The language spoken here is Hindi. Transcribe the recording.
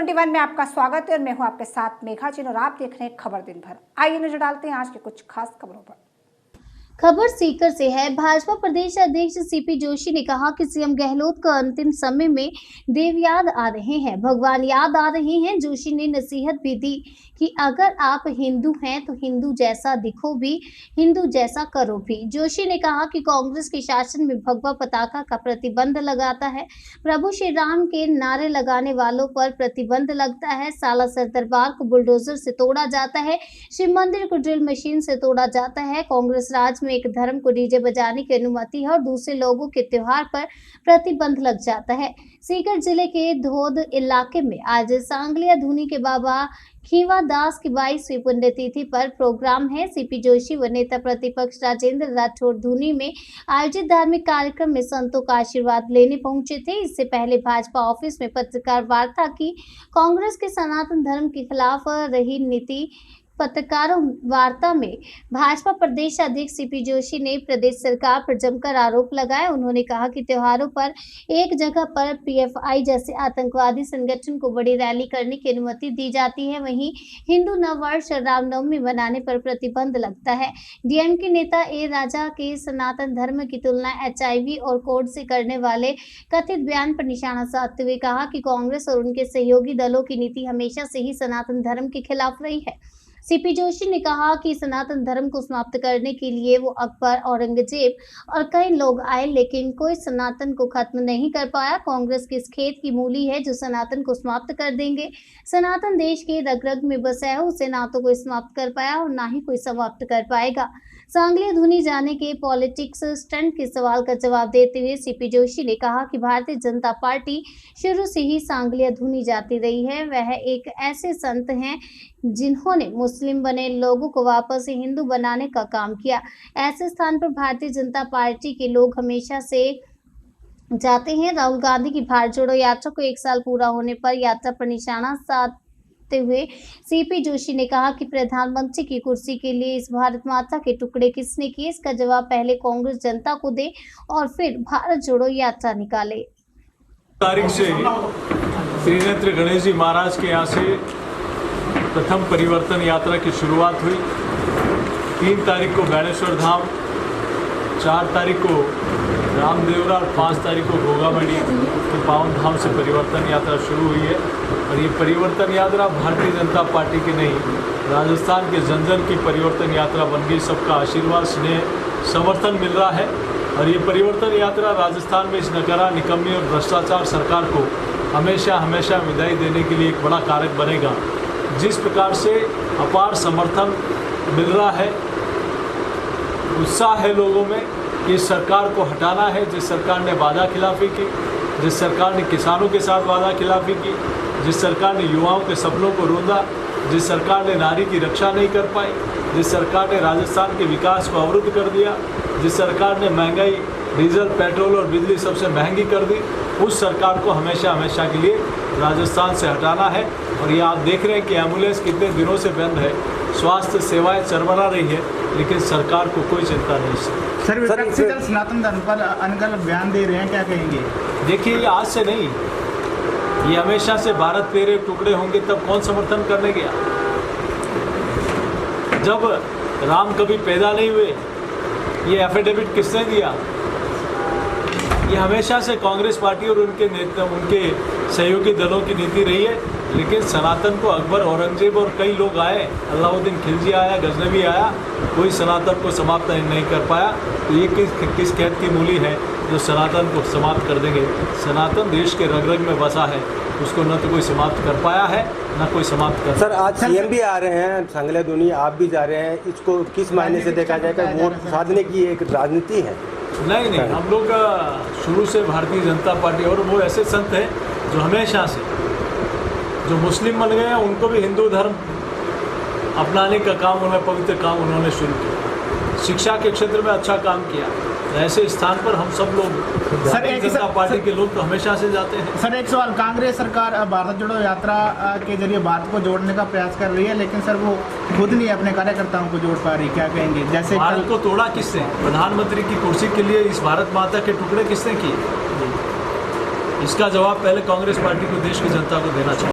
21 में आपका स्वागत है और मैं हूं आपके साथ मेघा जिन और आप देख रहे हैं खबर दिन भर। आइए नजर डालते हैं आज के कुछ खास खबरों पर। खबर सीकर से है। भाजपा प्रदेश अध्यक्ष सीपी जोशी ने कहा कि सीएम गहलोत को अंतिम समय में देव याद आ रहे हैं, भगवान याद आ रहे हैं। जोशी ने नसीहत भी दी कि अगर आप हिंदू हैं तो हिंदू जैसा दिखो भी, हिंदू जैसा करो भी। जोशी ने कहा कि कांग्रेस के शासन में भगवा पताका का प्रतिबंध लगाता है, प्रभु श्री राम के नारे लगाने वालों पर प्रतिबंध लगता है, सालासर दरबार को बुलडोजर से तोड़ा जाता है, शिव मंदिर को ड्रिल मशीन से तोड़ा जाता है। कांग्रेस राज में एक धर्म को डीजे बजाने की अनुमति है और दूसरे लोगों के त्योहार पर प्रतिबंध लग जाता है। सीकर जिले के धोद इलाके में आज सांगलिया धुनी के बाबा खीवा दास की 22वीं पुण्यतिथि पर प्रोग्राम है। सीपी जोशी व नेता प्रतिपक्ष राजेंद्र राठौड़ धुनी में आयोजित धार्मिक कार्यक्रम में संतों का आशीर्वाद लेने पहुंचे थे। इससे पहले भाजपा ऑफिस में पत्रकार वार्ता की। कांग्रेस के सनातन धर्म के खिलाफ रही नीति पत्रकार वार्ता में भाजपा प्रदेश अध्यक्ष सीपी जोशी ने प्रदेश सरकार पर जमकर आरोप लगाए। उन्होंने कहा कि त्योहारों पर एक जगह पर पीएफआई जैसे आतंकवादी संगठन को बड़ी रैली करने की अनुमति दी जाती है, वहीं हिंदू नववर्ष रामनवमी मनाने पर प्रतिबंध लगता है। डीएमके नेता ए राजा के सनातन धर्म की तुलना एचआईवी और कोड से करने वाले कथित बयान पर निशाना साधते हुए कहा कि कांग्रेस और उनके सहयोगी दलों की नीति हमेशा से ही सनातन धर्म के खिलाफ रही है। सीपी जोशी ने कहा कि सनातन धर्म को समाप्त करने के लिए वो अकबर, औरंगजेब और कई लोग आए, लेकिन कोई सनातन को खत्म नहीं कर पाया। कांग्रेस किस खेत की मूली है जो सनातन को समाप्त कर देंगे। सनातन देश के रग रग में बसा है, उसे ना तो कोई समाप्त कर पाया और ना ही कोई समाप्त कर पाएगा। सांगलिया धुनी जाने के पॉलिटिक्स स्टंट के सवाल का जवाब देते हुए सीपी जोशी ने कहा कि भारतीय जनता पार्टी शुरू से ही सांगलिया धुनी जाती रही है। वह एक ऐसे संत हैं जिन्होंने मुस्लिम बने लोगों को वापस हिंदू बनाने का काम किया। ऐसे स्थान पर भारतीय जनता पार्टी के लोग हमेशा से जाते हैं। राहुल गांधी की भारत जोड़ो यात्रा को 1 साल पूरा होने पर यात्रा पर निशाना साधते हुए सीपी जोशी ने कहा कि प्रधानमंत्री की कुर्सी के लिए इस भारत माता के टुकड़े किसने किए, इसका जवाब पहले कांग्रेस जनता को दे और फिर भारत जोड़ो यात्रा निकाले। तारीख से त्रिनेत्र गणेश जी महाराज के यहाँ से प्रथम परिवर्तन यात्रा की शुरुआत हुई। 3 तारीख को बैणेश्वर धाम, 4 तारीख को रामदेवरा और 5 तारीख को गोगामड़ी के पावन धाम से परिवर्तन यात्रा शुरू हुई है। और ये परिवर्तन यात्रा भारतीय जनता पार्टी की नहीं, राजस्थान के जन जन की परिवर्तन यात्रा बन गई। सबका आशीर्वाद, स्नेह, समर्थन मिल रहा है। और ये परिवर्तन यात्रा राजस्थान में इस नकारा, निकम्मी और भ्रष्टाचार सरकार को हमेशा हमेशा विदाई देने के लिए एक बड़ा कारक बनेगा। जिस प्रकार से अपार समर्थन मिल रहा है, उत्साह है लोगों में कि इस सरकार को हटाना है। जिस सरकार ने वादा खिलाफी की, जिस सरकार ने किसानों के साथ वादा खिलाफी की, जिस सरकार ने युवाओं के सपनों को रोंदा, जिस सरकार ने नारी की रक्षा नहीं कर पाई, जिस सरकार ने राजस्थान के विकास को अवरुद्ध कर दिया, जिस सरकार ने महंगाई, डीजल, पेट्रोल और बिजली सबसे महंगी कर दी, उस सरकार को हमेशा हमेशा के लिए राजस्थान से हटाना है। और ये आप देख रहे हैं कि एम्बुलेंस कितने दिनों से बंद है, स्वास्थ्य सेवाएं चरमरा रही है, लेकिन सरकार को कोई चिंता नहीं। सर, सनातन धर्म पर अनगढ़ बयान दे रहे हैं, क्या कहेंगे? देखिए, ये आज से नहीं, ये हमेशा से भारत तेरे टुकड़े होंगे तब कौन समर्थन करने गया? जब राम कभी पैदा नहीं हुए, ये एफिडेविट किसने दिया? ये हमेशा से कांग्रेस पार्टी और उनके नेता, उनके सहयोगी दलों की नीति रही है। लेकिन सनातन को अकबर, औरंगजेब और कई लोग आए, अलाउद्दीन खिलजी आया, गजनवी आया, कोई सनातन को समाप्त नहीं कर पाया। तो ये किस खेत की मूली है जो सनातन को समाप्त कर देंगे? सनातन देश के रग रग में बसा है, उसको न तो कोई समाप्त कर पाया है, न कोई समाप्त कर। सर, आज सीएम भी आ रहे हैं सांगलिया धुनी, आप भी जा रहे हैं, इसको किस मायने से देखा जाएगा? वोट साधने की एक राजनीति है? नहीं, हम लोग शुरू से भारतीय जनता पार्टी, और वो ऐसे संत हैं जो हमेशा से, जो मुस्लिम बन गए हैं, उनको भी हिंदू धर्म अपनाने का काम, उन्होंने पवित्र काम उन्होंने शुरू किया। शिक्षा के क्षेत्र में अच्छा काम किया। ऐसे स्थान पर हम सब लोग, भारतीय जनता पार्टी के लोग तो हमेशा से जाते हैं। सर, एक सवाल, कांग्रेस सरकार भारत जोड़ो यात्रा के जरिए भारत को जोड़ने का प्रयास कर रही है, लेकिन सर वो खुद नहीं अपने कार्यकर्ताओं को जोड़ पा रही, क्या कहेंगे? जैसे भारत को तोड़ा किसने? प्रधानमंत्री की कुर्सी के लिए इस भारत माता के टुकड़े किसने किए? इसका जवाब पहले कांग्रेस पार्टी को, देश की जनता को देना चाहिए।